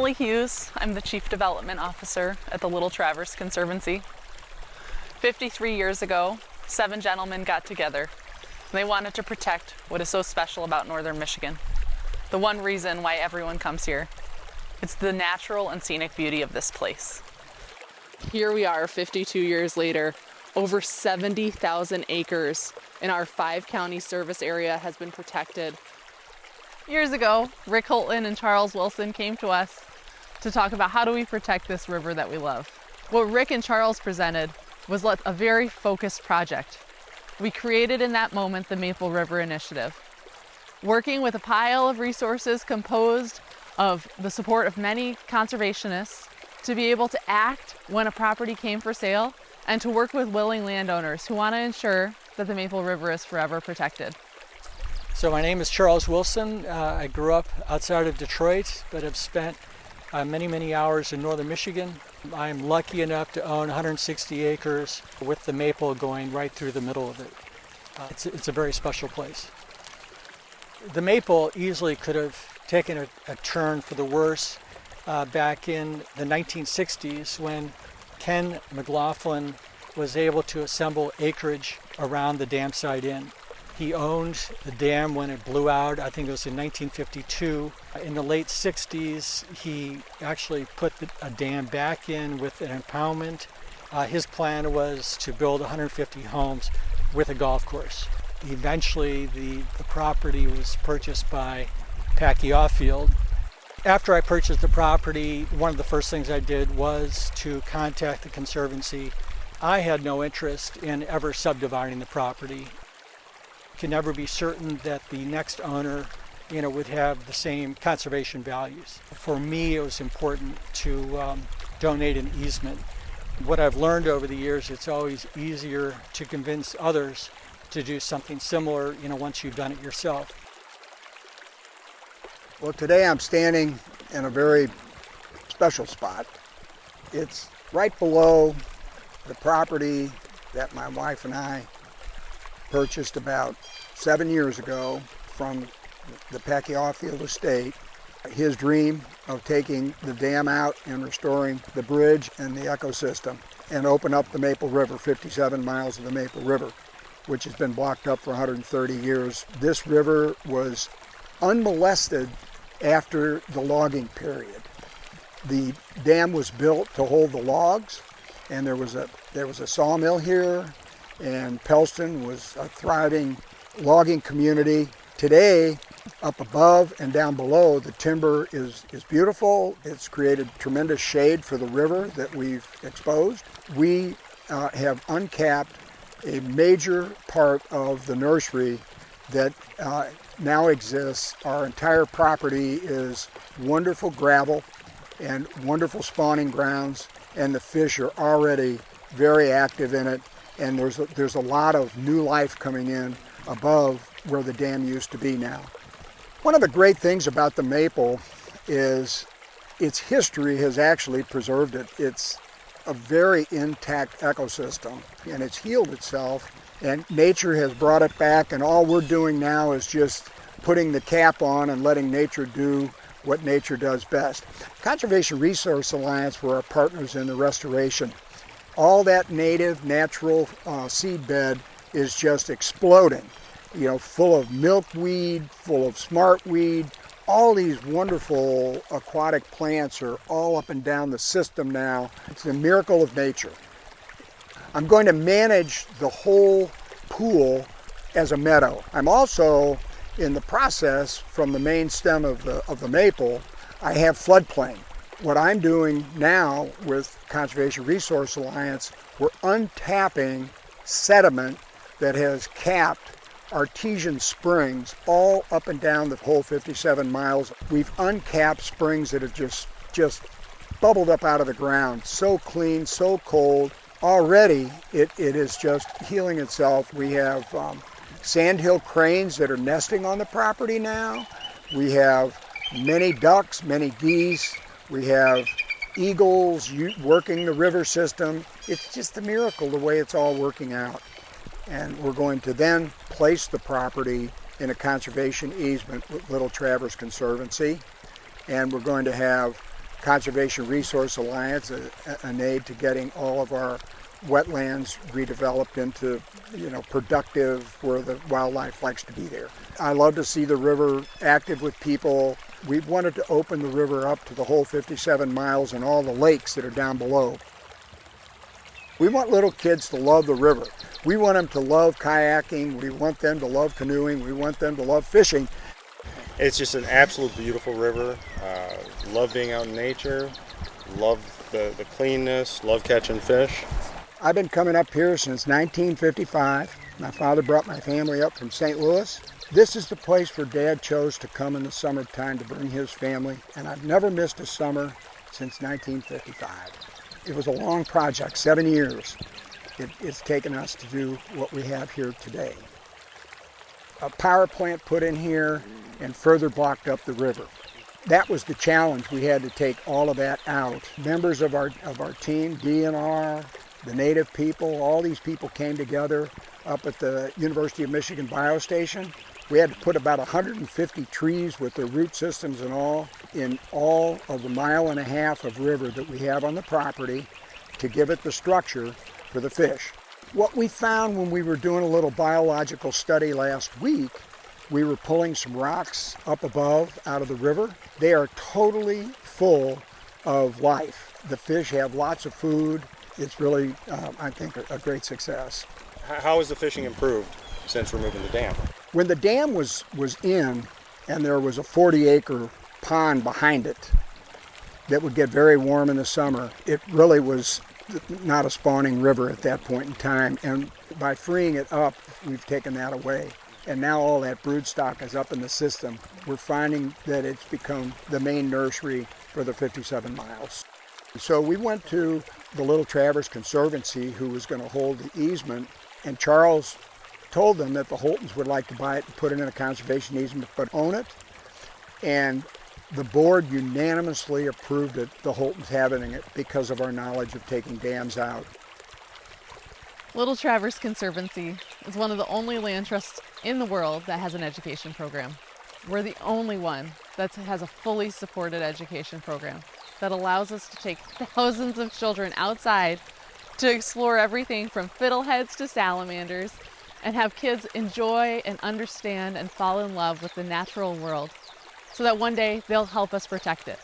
Emily Hughes. I'm the Chief Development Officer at the Little Traverse Conservancy. 53 years ago, 7 gentlemen got together and they wanted to protect what is so special about northern Michigan. The one reason why everyone comes here. It's the natural and scenic beauty of this place. Here we are 52 years later. Over 70,000 acres in our 5-county service area has been protected. Years ago, Rick Holton and Charles Wilson came to us to talk about how do we protect this river that we love. What Rick and Charles presented was a very focused project. We created in that moment the Maple River Initiative, working with a pile of resources composed of the support of many conservationists to be able to act when a property came for sale and to work with willing landowners who want to ensure that the Maple River is forever protected. So my name is Charles Wilson. I grew up outside of Detroit, but have spent many hours in northern Michigan. I'm lucky enough to own 160 acres with the maple going right through the middle of it. It's a very special place. The maple easily could have taken a turn for the worse back in the 1960s when Ken McLaughlin was able to assemble acreage around the dam site inn. He owned the dam when it blew out. I think it was in 1952. In the late 60s, he actually put a dam back in with an impoundment. His plan was to build 150 homes with a golf course. Eventually, the property was purchased by Packy Offield. After I purchased the property, one of the first things I did was to contact the Conservancy. I had no interest in ever subdividing the property. Can never be certain that the next owner, would have the same conservation values. For me, it was important to donate an easement. What I've learned over the years, it's always easier to convince others to do something similar, once you've done it yourself. Well, today I'm standing in a very special spot. It's right below the property that my wife and I purchased about 7 years ago from the Packy Offield estate. His dream of taking the dam out and restoring the bridge and the ecosystem and open up the Maple River, 57 miles of the Maple River, which has been blocked up for 130 years. This river was unmolested after the logging period. The dam was built to hold the logs, and there was a sawmill here, and Pellston was a thriving logging community. Today, up above and down below, the timber is beautiful. It's created tremendous shade for the river that we've exposed. We have uncapped a major part of the nursery that now exists. Our entire property is wonderful gravel and wonderful spawning grounds, and the fish are already very active in it, and there's a lot of new life coming in above where the dam used to be now. One of the great things about the maple is its history has actually preserved it. It's a very intact ecosystem, and it's healed itself, and nature has brought it back, and all we're doing now is just putting the cap on and letting nature do what nature does best. Conservation Resource Alliance were our partners in the restoration. All that native, natural seed bed is just exploding, full of milkweed, full of smartweed. All these wonderful aquatic plants are all up and down the system now. It's a miracle of nature. I'm going to manage the whole pool as a meadow. I'm also in the process, from the main stem of the maple, I have floodplain. What I'm doing now with Conservation Resource Alliance, we're untapping sediment that has capped artesian springs all up and down the whole 57 miles. We've uncapped springs that have just bubbled up out of the ground. So clean, so cold. Already it is just healing itself. We have sandhill cranes that are nesting on the property now. We have many ducks, many geese. We have eagles working the river system. It's just a miracle the way it's all working out. And we're going to then place the property in a conservation easement with Little Traverse Conservancy. And we're going to have Conservation Resource Alliance, an aid to getting all of our wetlands redeveloped into, productive where the wildlife likes to be there. I love to see the river active with people. We wanted to open the river up to the whole 57 miles and all the lakes that are down below. We want little kids to love the river. We want them to love kayaking. We want them to love canoeing. We want them to love fishing. It's just an absolute beautiful river. Love being out in nature. Love the cleanness. Love catching fish. I've been coming up here since 1955. My father brought my family up from St. Louis. This is the place where Dad chose to come in the summertime to bring his family, and I've never missed a summer since 1955. It was a long project, 7 years. It's taken us to do what we have here today. A power plant put in here and further blocked up the river. That was the challenge. We had to take all of that out. Members of our team, DNR, the native people, all these people came together up at the University of Michigan Biostation. We had to put about 150 trees with their root systems and all in all of the 1.5 miles of river that we have on the property to give it the structure for the fish. What we found when we were doing a little biological study last week, we were pulling some rocks up above out of the river. They are totally full of life. The fish have lots of food. It's really, I think, a great success. How has the fishing improved since removing the dam? When the dam was in and there was a 40-acre pond behind it that would get very warm in the summer, it really was not a spawning river at that point in time. And by freeing it up, we've taken that away. And now all that brood stock is up in the system. We're finding that it's become the main nursery for the 57 miles. So we went to the Little Traverse Conservancy, who was going to hold the easement, and Charles told them that the Holtons would like to buy it and put it in a conservation easement but own it. And the board unanimously approved it, the Holtons having it, because of our knowledge of taking dams out. Little Traverse Conservancy is one of the only land trusts in the world that has an education program. We're the only one that has a fully supported education program that allows us to take thousands of children outside to explore everything from fiddleheads to salamanders and have kids enjoy and understand and fall in love with the natural world so that one day they'll help us protect it.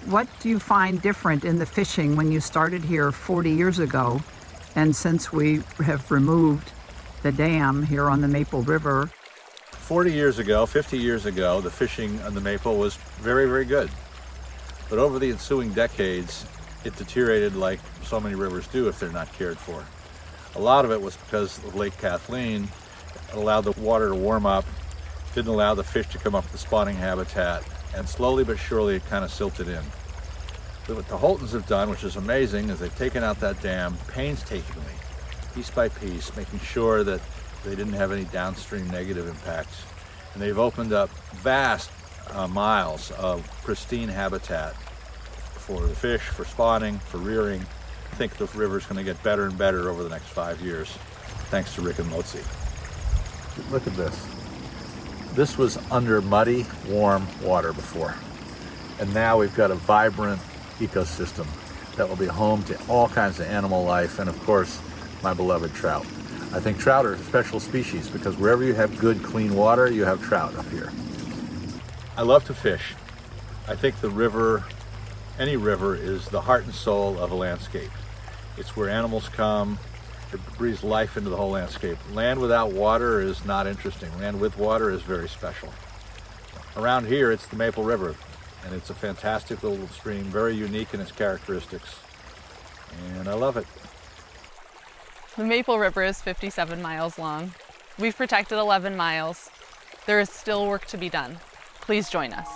What do you find different in the fishing when you started here 40 years ago? And since we have removed the dam here on the Maple River? 40 years ago, 50 years ago, the fishing on the Maple was very, very good. But over the ensuing decades, it deteriorated like so many rivers do if they're not cared for. A lot of it was because of Lake Kathleen. It allowed the water to warm up, didn't allow the fish to come up to the spawning habitat, and slowly but surely it kind of silted in. But what the Holtons have done, which is amazing, is they've taken out that dam painstakingly, piece by piece, making sure that they didn't have any downstream negative impacts. And they've opened up vast miles of pristine habitat for the fish, for spawning, for rearing. I think the river's going to get better and better over the next 5 years, thanks to Rick and Motzi. Look at this. This was under muddy, warm water before. And now we've got a vibrant ecosystem that will be home to all kinds of animal life and, of course, my beloved trout. I think trout are a special species because wherever you have good, clean water, you have trout up here. I love to fish. I think the river, any river, is the heart and soul of a landscape. It's where animals come. It breathes life into the whole landscape. Land without water is not interesting. Land with water is very special. Around here, it's the Maple River, and it's a fantastic little stream, very unique in its characteristics, and I love it. The Maple River is 57 miles long. We've protected 11 miles. There is still work to be done. Please join us.